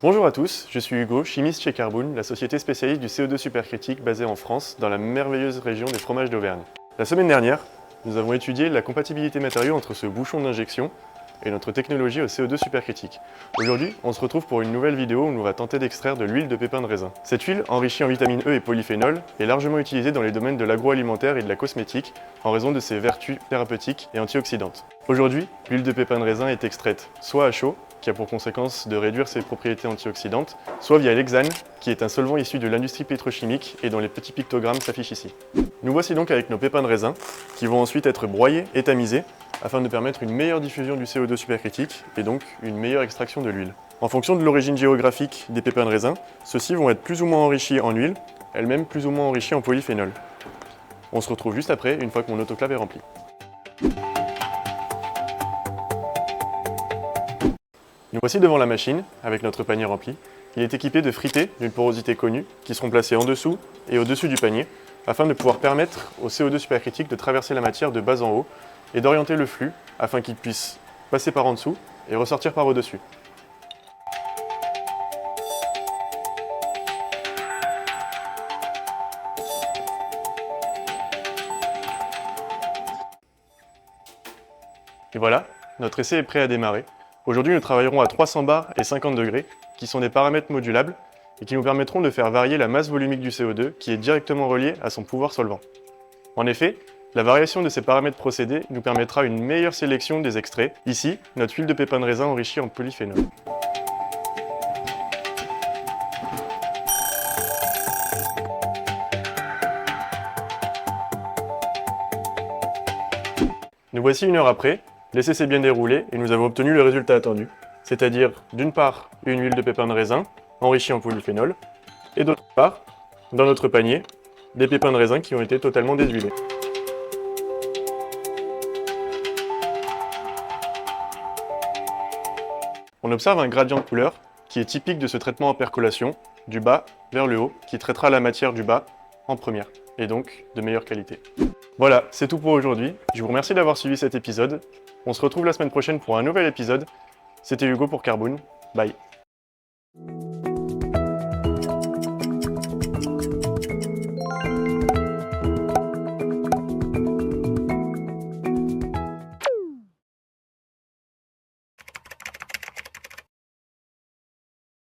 Bonjour à tous, je suis Hugo, chimiste chez Carboun, la société spécialiste du CO2 supercritique basée en France, dans la merveilleuse région des fromages d'Auvergne. La semaine dernière, nous avons étudié la compatibilité matériaux entre ce bouchon d'injection et notre technologie au CO2 supercritique. Aujourd'hui, on se retrouve pour une nouvelle vidéo où on va tenter d'extraire de l'huile de pépins de raisin. Cette huile, enrichie en vitamine E et polyphénol, est largement utilisée dans les domaines de l'agroalimentaire et de la cosmétique en raison de ses vertus thérapeutiques et antioxydantes. Aujourd'hui, l'huile de pépins de raisin est extraite soit à chaud, qui a pour conséquence de réduire ses propriétés antioxydantes, soit via l'hexane, qui est un solvant issu de l'industrie pétrochimique et dont les petits pictogrammes s'affichent ici. Nous voici donc avec nos pépins de raisin, qui vont ensuite être broyés et tamisés, afin de permettre une meilleure diffusion du CO2 supercritique et donc une meilleure extraction de l'huile. En fonction de l'origine géographique des pépins de raisin, ceux-ci vont être plus ou moins enrichis en huile, elle-même plus ou moins enrichis en polyphénol. On se retrouve juste après, une fois que mon autoclave est rempli. Nous voici devant la machine, avec notre panier rempli. Il est équipé de frités d'une porosité connue, qui seront placés en dessous et au-dessus du panier, afin de pouvoir permettre au CO2 supercritique de traverser la matière de bas en haut et d'orienter le flux, afin qu'il puisse passer par en dessous et ressortir par au-dessus. Et voilà, notre essai est prêt à démarrer. Aujourd'hui, nous travaillerons à 300 bars et 50 degrés, qui sont des paramètres modulables et qui nous permettront de faire varier la masse volumique du CO2, qui est directement reliée à son pouvoir solvant. En effet, la variation de ces paramètres procédés nous permettra une meilleure sélection des extraits. Ici, notre huile de pépins de raisin enrichie en polyphénol. Nous voici une heure après. L'essai s'est bien déroulé et nous avons obtenu le résultat attendu, c'est-à-dire d'une part une huile de pépins de raisin enrichie en polyphénol et d'autre part, dans notre panier, des pépins de raisin qui ont été totalement déshuilés. On observe un gradient de couleur qui est typique de ce traitement en percolation, du bas vers le haut, qui traitera la matière du bas en première, et donc de meilleure qualité. Voilà, c'est tout pour aujourd'hui. Je vous remercie d'avoir suivi cet épisode. On se retrouve la semaine prochaine pour un nouvel épisode. C'était Hugo pour Carboun. Bye.